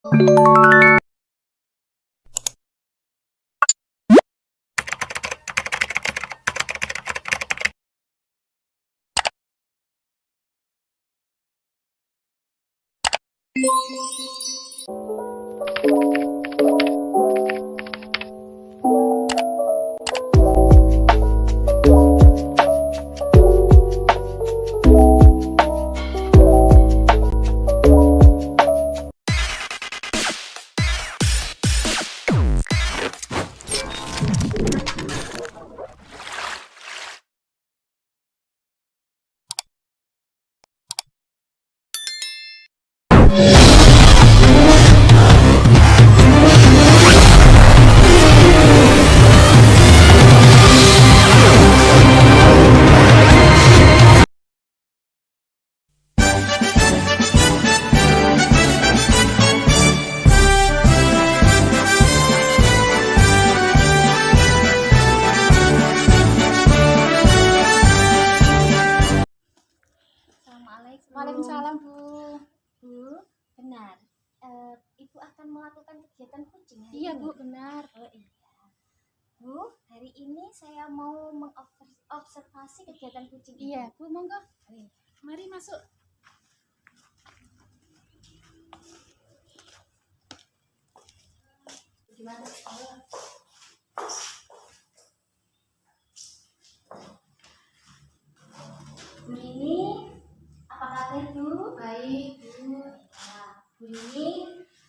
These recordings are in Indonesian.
Assalamualaikum. Waalaikumsalam, Bu. Bu, benar. Ibu akan melakukan kegiatan kucing hari Iya, ini? Bu, benar. Oh iya. Bu, hari ini saya mau mengobservasi kegiatan kucing. Iya, Bu, monggo. Iya. Mari masuk. Gimana? Bu Rini, apa kabar Bu? Baik. Bu, ya. Bu Rini,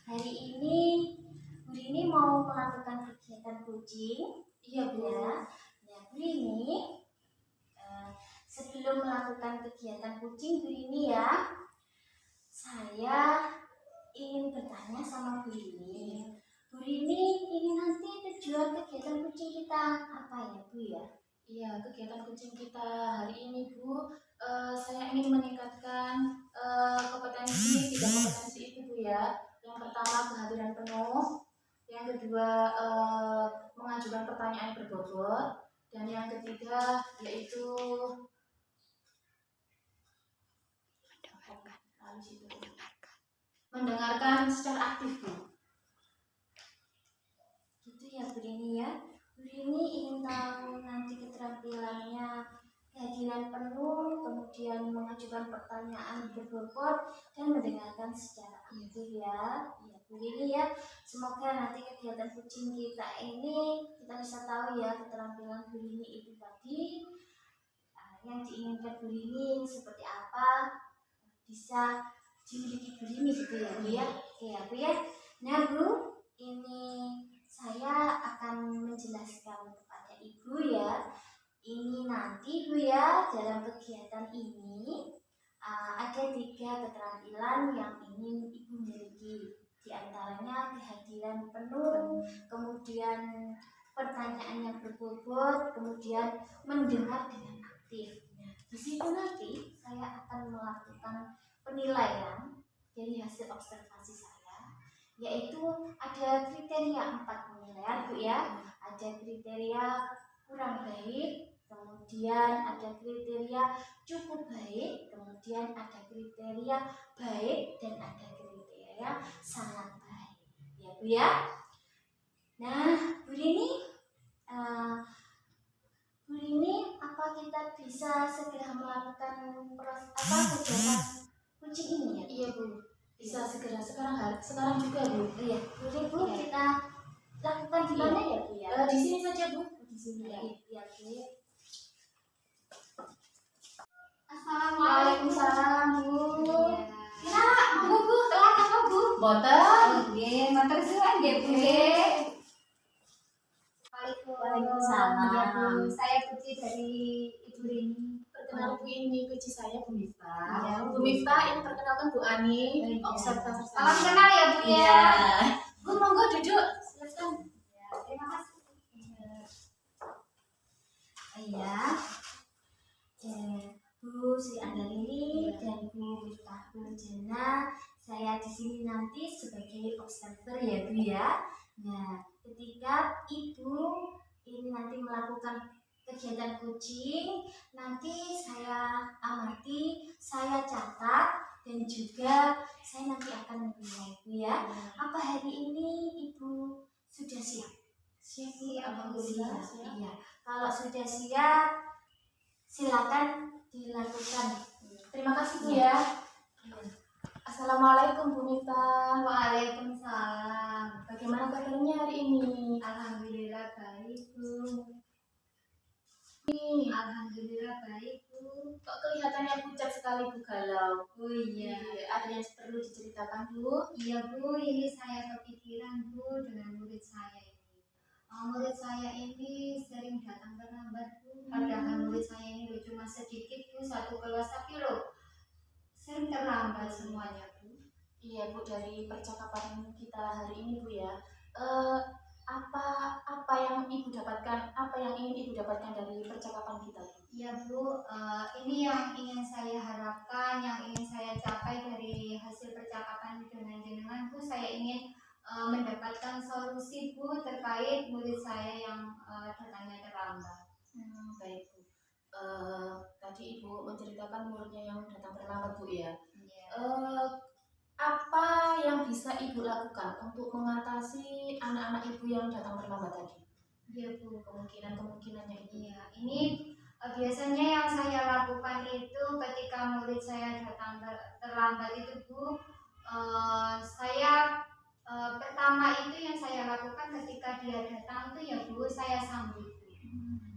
hari ini Bu Rini mau melakukan kegiatan kucing. Iya, Bu. Ya. Nah, Bu Rini, sebelum melakukan kegiatan kucing Bu Rini ya, saya ingin bertanya sama Bu Rini. Bu Rini, ini nanti tujuan kegiatan kucing kita apa ya Bu ya? Iya, kegiatan kucing kita hari ini, Bu, saya ingin meningkatkan kompetensi, 3 kompetensi itu, Bu ya. Yang pertama, kehadiran penuh. Yang kedua, mengajukan pertanyaan berbobot. Dan yang ketiga, yaitu mendengarkan secara aktif, Bu. Gitu ya Bu Rini ya. Bu Rini ingin tahu nanti keterampilannya, kehadiran penuh, kemudian mengajukan pertanyaan berbobot dan mendengarkan secara aktif ya. Ya Bu Rini ya. Semoga nanti kegiatan kucing kita ini kita bisa tahu ya keterampilan Bu Rini itu tadi, yang diinginkan Bu Rini seperti apa, bisa dimiliki Bu Rini gitu ya Bu ya. Oke ya Bu ya. Nah Bu, ini saya akan menjelaskan kepada Ibu ya. Ini nanti Bu ya, dalam kegiatan ini ada 3 keterampilan yang ingin Ibu miliki. Di antaranya kehadiran penuh, kemudian pertanyaan yang berbobot, kemudian mendengar dengan aktif. Nah, di situ nanti saya akan melakukan penilaian dari hasil observasi saya, yaitu ada kriteria 4 penilaian Bu ya. Ada kriteria kurang baik, kemudian ada kriteria cukup baik, kemudian ada kriteria baik, dan ada kriteria sangat baik ya Bu ya. Nah Bu Rini, Bu Rini, apa kita bisa segera melakukan kegiatan kucing ini ya? Iya, Bu. Bisa segera sekarang juga, Bu. Iya, jadi Bu, Iya. kita lakukan di mana ya Bu ya? Di sini saja, Bu. Di sini ya. Iya Bu. Waalaikumsalam, Bu. Ya, Bu, telat apa Bu? Boten. Nggih, matur suwun nggih Bu. Waalaikumsalam. Ya Bu, saya Putri dari Ibu Rini. Perkenalkan, Bu, ini kunci saya Bu Miftah. Iya, Bu Miftah, ini perkenalkan Bu Ani, Iya. observator Salam saya. kenal ya Bu ya. Iya. Bu, monggo duduk. Silakan. Ya, terima kasih. Iya. Bu Sri Andalini dan Bu Miftah Jana, saya di sini nanti sebagai observer ya Bu ya. Nah, ketika Ibu ini nanti melakukan kegiatan kucing, nanti saya amati, saya catat, dan juga saya nanti akan menilai Bu ya. Apa Siap, Alhamdulillah. siap. Iya. Kalau sudah siap, silakan dilakukan. Terima kasih Bu ya. Iya. Assalamualaikum Bu Nifta. Waalaikumsalam. Bagaimana kabarnya hari ini? Alhamdulillah baik Bu. Alhamdulillah baik Bu. Kok kelihatannya pucat sekali Bu galau? Oh iya. Ada yang perlu diceritakan Bu? Iya Bu, ini saya kepikiran Bu dengan murid saya ini. Murid saya ini sering datang terlambat Bu. Padahal murid saya ini loh cuma sedikit Bu, satu kelas tapi loh sering terlambat semuanya Bu. Iya Bu, dari percakapan kita hari ini Bu ya, apa yang Ibu dapatkan, apa yang ingin Ibu dapatkan dari percakapan kita Bu? Iya Bu, ini yang ingin saya harapkan, yang ingin saya capai dari hasil percakapan dengan jenengan Bu. Saya ingin mendapatkan solusi Bu terkait murid saya yang datangnya terlambat. Baik Bu. Tadi Ibu menceritakan muridnya yang datang terlambat Bu ya. Iya. Apa yang bisa Ibu lakukan untuk mengatasi anak-anak Ibu yang datang terlambat tadi? Iya Bu. Kemungkinannya Ibu. Iya, ini biasanya yang saya lakukan itu ketika murid saya datang terlambat itu Bu, saya pertama itu yang saya lakukan ketika dia datang itu ya Bu, saya sambut Bu.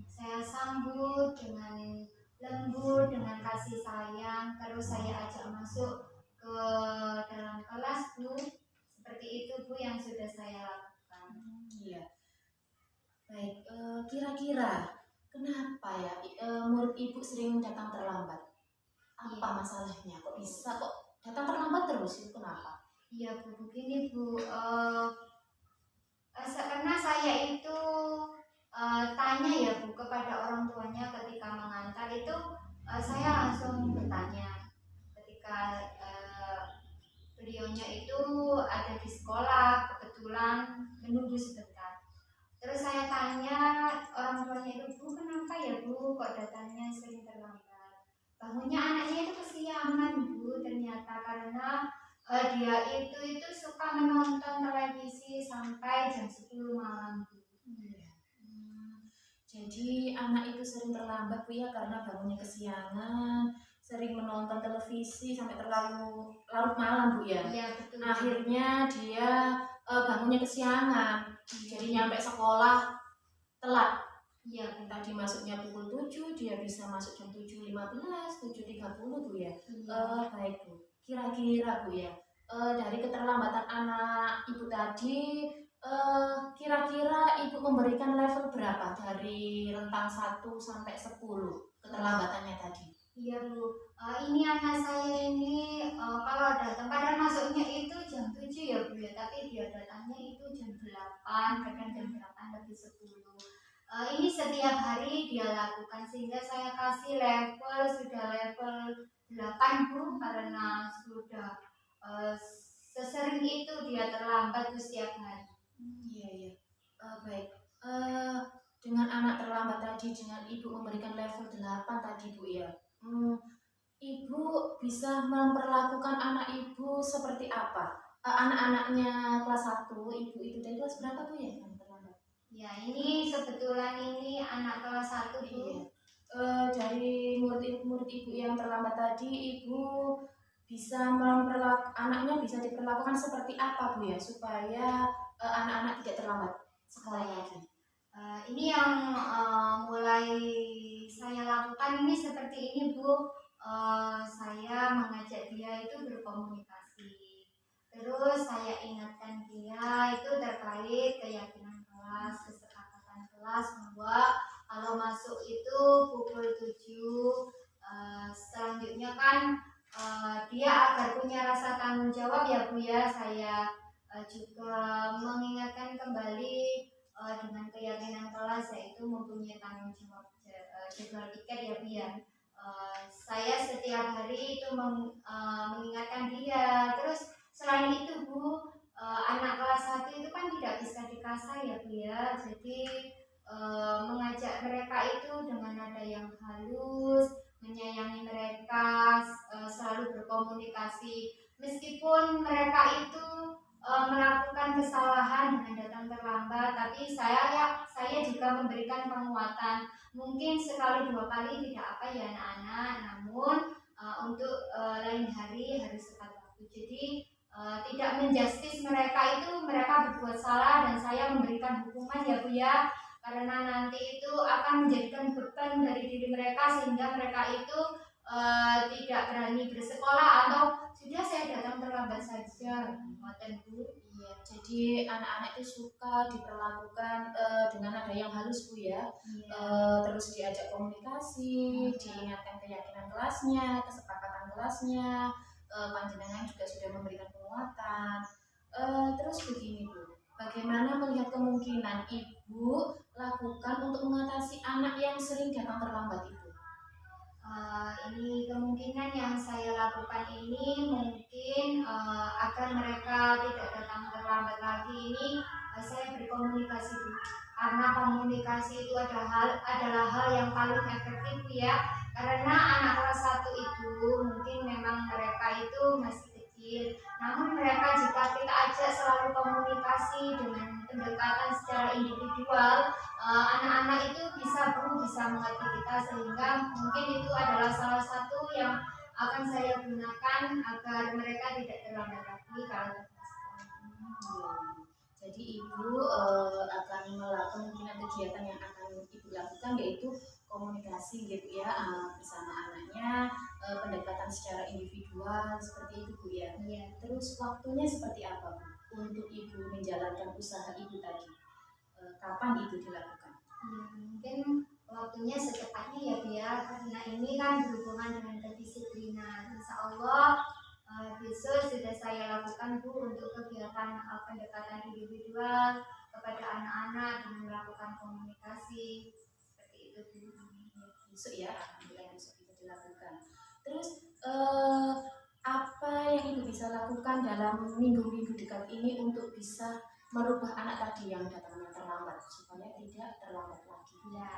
Saya sambut dengan lembut, dengan kasih sayang, terus saya ajak masuk ke dalam kelas Bu. Seperti itu Bu yang sudah saya lakukan. Iya. Baik, kira-kira kenapa ya murid Ibu sering datang terlambat? Apa Iya. masalahnya? Kok bisa kok datang terlambat terus? Itu kenapa? Iya Bu, begini Bu, karena saya itu tanya ya Bu kepada orang tuanya ketika mengantar itu, saya langsung bertanya ketika beliaunya itu ada di sekolah kebetulan menunggu sebentar. Terus saya tanya orang tuanya itu, Bu kenapa ya Bu kok datangnya sering terlambat? Bangunnya anaknya itu kesiangan Bu ternyata karena dia itu suka menonton televisi sampai jam 10 malam Bu. Jadi anak itu sering terlambat Bu ya karena bangunnya kesiangan, sering menonton televisi sampai terlalu larut malam Bu ya. Iya betul. Akhirnya dia bangunnya kesiangan, jadi nyampe sekolah telat. Iya Bu. Tadi masuknya pukul 7, dia bisa masuk jam 7.15, 7.30 Bu ya. Iya. Baik Bu, kira-kira Bu ya, dari keterlambatan anak Ibu tadi, kira-kira Ibu memberikan level berapa dari rentang 1 sampai 10 keterlambatannya tadi? Iya Bu, ini anak saya ini kalau datang padahal masuknya itu jam 7 ya Bu ya, tapi dia datangnya itu jam 8, kadang jam 8 lebih 10. Ini setiap hari dia lakukan sehingga saya kasih level sudah level 8 Bu karena sudah sesering itu dia terlambat tuh setiap hari. Iya. Baik. Dengan anak terlambat tadi, dengan Ibu memberikan level 8 tadi Bu ya. Ibu bisa memperlakukan anak Ibu seperti apa? Anak-anaknya kelas 1, Ibu itu dari kelas berapa Bu ya yang terlambat? Ya ini kebetulan ini anak kelas 1 Bu. Iya. Dari murid Ibu yang terlambat tadi, Ibu bisa anaknya bisa diperlakukan seperti apa Bu ya supaya anak-anak tidak terlambat sekolah lagi? Ini yang mulai saya lakukan ini seperti ini Bu. Saya mengajak dia itu berkomunikasi. Terus saya ingatkan dia itu terkait keyakinan kelas, kesepakatan kelas bahwa kalau masuk itu pukul 7. Selanjutnya kan dia agar punya rasa tanggung jawab ya Bu ya. Saya juga mengingatkan kembali dengan keyakinan kelas yaitu mempunyai tanggung jawab jadwal tiket ya Bu ya. Saya setiap hari itu mengingatkan dia. Terus selain itu Bu, anak kelas 1 itu kan tidak bisa dikasar ya Bu ya. Jadi mengajak mereka itu dengan nada yang halus, menyayangi mereka, selalu berkomunikasi meskipun mereka itu melakukan kesalahan dengan datang terlambat, tapi tapi saya juga memberikan penguatan. Mungkin sekali 2 kali tidak apa ya anak-anak, namun untuk lain hari harus tepat waktu. Jadi tidak menjustis mereka, itu mereka berbuat salah dan saya memberikan hukuman ya Bu ya, karena nanti itu akan menjadikan beban dari diri mereka sehingga mereka itu tidak berani bersekolah atau sudah saya datang terlambat saja. Ngoten Bu. Iya, jadi anak-anak itu suka diperlakukan dengan nada yang halus Bu ya. Iya. Terus diajak komunikasi, diingatkan keyakinan kelasnya, kesepakatan kelasnya. Panjenengan juga sudah memberikan penguatan. Terus begini Bu, bagaimana melihat kemungkinan Ibu lakukan untuk mengatasi anak yang sering datang terlambat itu? Ini kemungkinan yang saya lakukan ini mungkin agar mereka tidak datang terlambat lagi ini, saya berkomunikasi Bu. Karena komunikasi itu adalah hal yang paling efektif Bu ya. Karena anak kelas 1 itu mungkin memang mereka itu masih kecil, namun mereka jika kita ajak selalu komunikasi dengan pendekatan secara individual, anak-anak itu bisa mengerti kita, sehingga mungkin itu adalah salah satu yang akan saya gunakan agar mereka tidak terlambat lagi kalau Jadi Ibu akan melakukan kemungkinan kegiatan yang akan Ibu lakukan yaitu komunikasi gitu ya bersama anaknya, pendekatan secara individual seperti itu Bu ya. Iya. Terus waktunya seperti apa Bu untuk Ibu menjalankan usaha Ibu tadi? Kapan itu dilakukan? Mungkin waktunya secepatnya ya Bu ya, karena ini kan berhubungan dengan kedisiplinan. Insya Allah besok sudah saya lakukan Bu untuk kegiatan pendekatan individual kepada anak-anak dengan melakukan komunikasi seperti itu Bu. Besok ya, alhamdulillah besok bisa dilakukan. Terus apa yang Ibu bisa lakukan dalam minggu-minggu dekat ini untuk bisa merubah anak tadi yang datangnya terlambat supaya tidak terlambat lagi? Ya,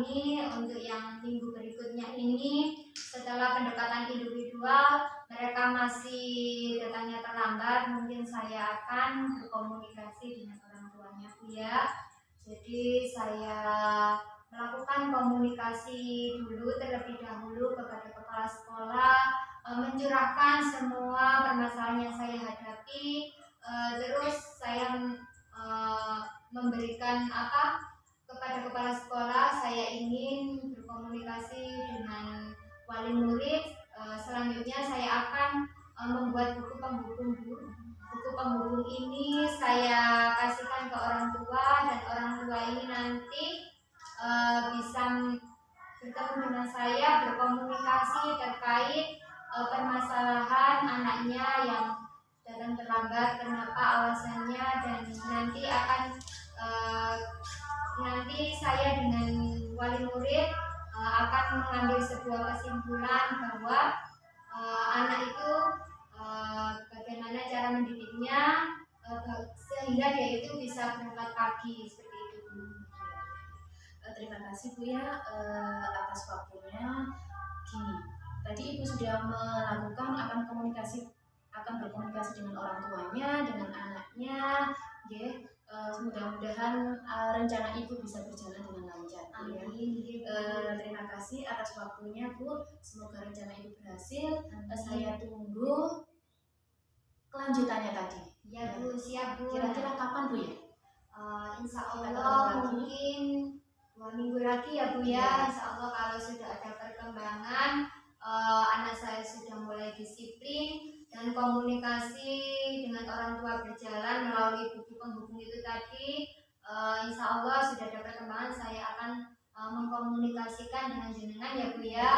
ini untuk yang minggu berikutnya ini setelah pendekatan individual mereka masih datangnya terlambat, mungkin saya akan berkomunikasi dengan orang tuanya Bu ya. Jadi saya melakukan komunikasi dulu terlebih dahulu kepada kepala sekolah, mencurahkan semua permasalahan yang saya hadapi, terus saya memberikan kepada kepala sekolah, saya ingin berkomunikasi dengan wali murid. Selanjutnya saya akan membuat buku penghubung Bu. Buku penghubung ini saya kasihkan ke orang tua, dan orang tua ini nanti bisa bertemu dengan saya, berkomunikasi terkait permasalahan anaknya yang datang terlambat, kenapa alasannya, dan nanti saya dengan wali murid akan mengambil sebuah kesimpulan bahwa anak itu bagaimana cara mendidiknya sehingga dia itu bisa berangkat pagi seperti itu. Terima kasih Bu ya atas waktunya. Gini, tadi Ibu sudah melakukan akan berkomunikasi dengan orang tuanya, dengan anaknya, ya. Mudah-mudahan rencana Ibu bisa berjalan dengan lancar. Amin. Terima kasih atas waktunya Bu. Semoga rencana Ibu berhasil. Saya tunggu kelanjutannya tadi. Ya Bu, siap Bu. Kira-kira kapan Bu ya? Insya Allah mungkin 2 minggu lagi ya Bu ya. Insya Allah kalau sudah ada perkembangan, anak saya sudah mulai disiplin dan komunikasi dengan orang tua berjalan melalui buku penghubung itu tadi, insya Allah sudah ada perkembangan, saya akan mengkomunikasikan dengan jenengan ya Bu ya.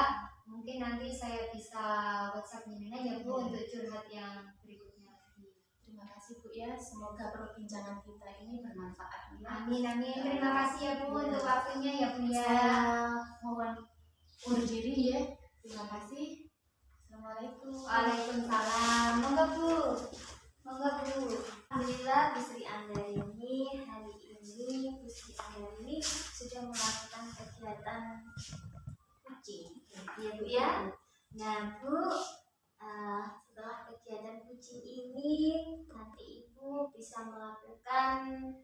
Mungkin nanti saya bisa WhatsApp jenengan ya Bu untuk curhat yang berikutnya lagi. Terima kasih Bu ya, semoga perbincangan kita ini bermanfaat ya. Amin amin. Terima kasih ya Bu untuk waktunya ya Bu ya. Saya mohon undur diri ya. Terima kasih. Assalamualaikum. Waalaikumsalam. Monggo Bu. Monggo Bu. Alhamdulillah Bu Sri Andari hari ini Bu Sri Andari sudah melakukan kegiatan kucing ya Bu ya. Nah Bu, setelah kegiatan kucing ini nanti Ibu bisa melakukan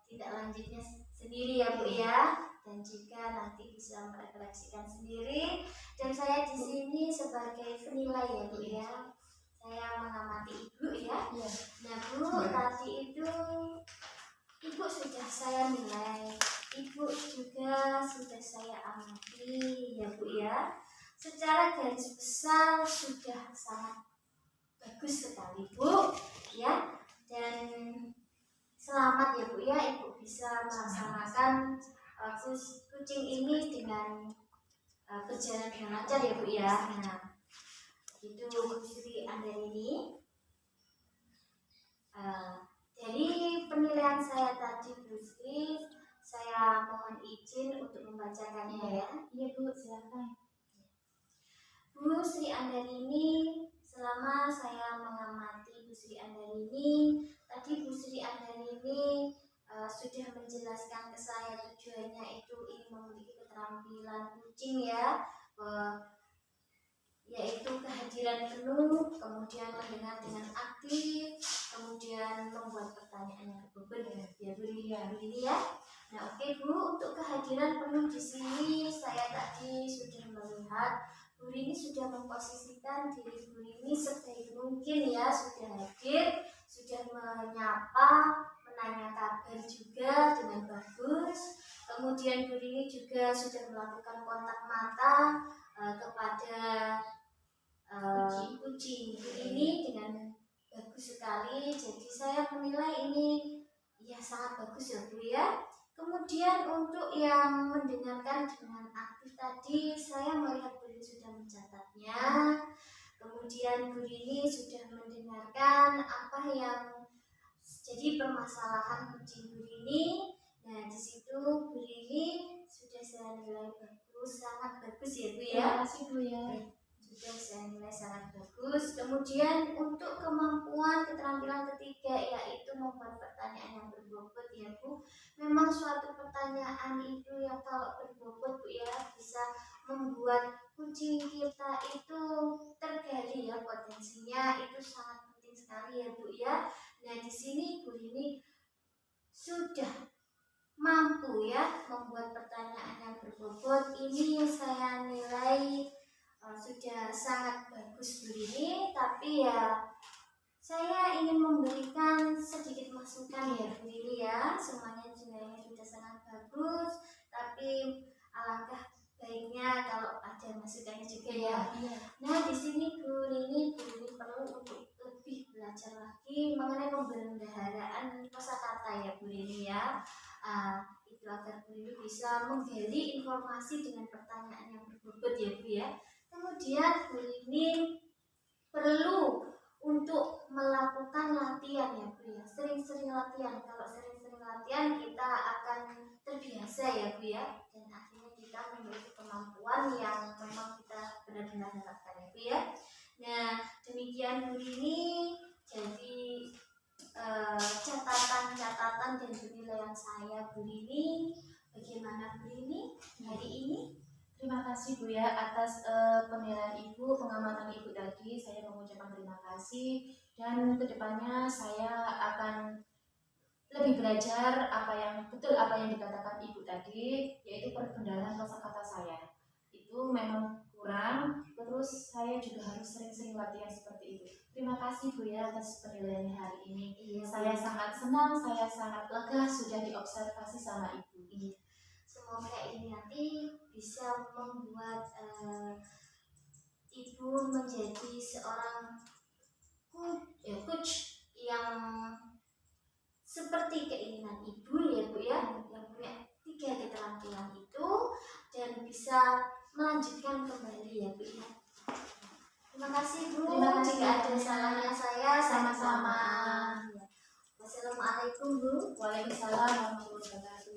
tidak lanjutnya sendiri ya Bu ya, dan juga nanti bisa merefleksikan sendiri. Dan saya di sini sebagai penilai ya Bu ya, saya mengamati Ibu ya. Nah Bu, tadi itu Ibu sudah saya nilai, Ibu juga sudah saya amati ya Bu ya. Secara garis besar sudah sangat bagus sekali Bu ya, dan selamat ya Bu ya, Ibu bisa melaksanakan kucing ini dengan berjalan dengan lancar ya Bu ya. Nah itu Bu Sri Andarini. Dari penilaian saya tadi Bu Sri, saya mohon izin untuk membacakannya ya. Iya Bu, silakan. Bu Sri Andarini, selama saya mengamati Bu Sri Andarini, tadi Bu Sri Andarini sudah menjelaskan ke saya tujuannya itu ingin memiliki keterampilan kucing ya, yaitu kehadiran penuh, kemudian mendengar dengan aktif, kemudian membuat pertanyaan yang berbobot ya Bu Lili ya. Nah oke Bu, untuk kehadiran penuh di sini saya tadi sudah melihat Bu Rini sudah memposisikan diri Bu Rini sebaik mungkin ya, sudah hadir, sudah menyapa, menanya kabar juga dengan bagus. Kemudian Bu Rini juga sudah melakukan kontak mata kepada kucing Bu Rini dengan bagus sekali. Jadi saya menilai ini ya sangat bagus ya Bu ya. Kemudian untuk yang mendengarkan dengan aktif tadi, saya melihat Bu Rini sudah mencatatnya. Kemudian Bu Rini sudah mendengarkan apa yang jadi permasalahan kucing Bu Rini. Nah di situ Bu Rini sudah saya nilai bagus, sangat bagus ya Bu ya. Terima kasih Bu ya. Sudah saya nilai sangat bagus. Kemudian untuk kemampuan keterampilan ketiga yaitu membuat pertanyaan yang berbobot ya Bu. Memang suatu pertanyaan itu yang kalau berbobot Bu ya bisa membuat kucing kita itu tergali ya, potensinya itu sangat penting sekali ya Bu ya. Nah di sini Bu Rini sudah mampu ya membuat pertanyaan yang berbobot. Ini saya nilai sudah sangat bagus Bu Rini, tapi ya saya ingin memberikan sedikit masukan ya Bu Rini ya. Semuanya sebenarnya sudah sangat bagus, tapi alangkah baiknya kalau ada masukannya juga ya. Nah di sini Bu Rini perlu untuk lebih belajar lagi mengenai pembendaharaan kosakata ya Bu Rini ya. Itu agar Bu Rini bisa menggali informasi dengan pertanyaan yang berbobot ya Bu ya. Kemudian Bu Rini perlu untuk melakukan latihan ya Bu ya, sering-sering latihan. Kalau sering-sering latihan kita akan terbiasa ya Bu ya, dan akhirnya kita memiliki kemampuan yang memang kita benar-benar harapkan ya Bu ya. Nah demikian Bu Rini, jadi catatan-catatan dan penilaian saya Bu Rini. Bagaimana Bu Rini hari ini? Terima kasih Bu ya atas penilaian Ibu, pengamatan Ibu tadi. Saya mengucapkan terima kasih, dan kedepannya saya akan lebih belajar apa yang dikatakan Ibu tadi, yaitu perbendaharaan kosakata saya. Itu memang kurang, terus saya juga harus sering-sering latihan seperti itu. Terima kasih Bu ya atas penilaiannya hari ini. Saya sangat senang, saya sangat lega sudah diobservasi sama Ibu. Semoga ini nanti bisa membuat Ibu menjadi seorang coach yang seperti keinginan Ibu ya Bu ya, yang punya 3 keterampilan itu dan bisa melanjutkan kembali ya Bu ya. Terima kasih Bu. Terima kasih. Jika ada salahnya saya Sama-sama. Wassalamualaikum Bu. Waalaikumsalam warahmatullahi wabarakatuh.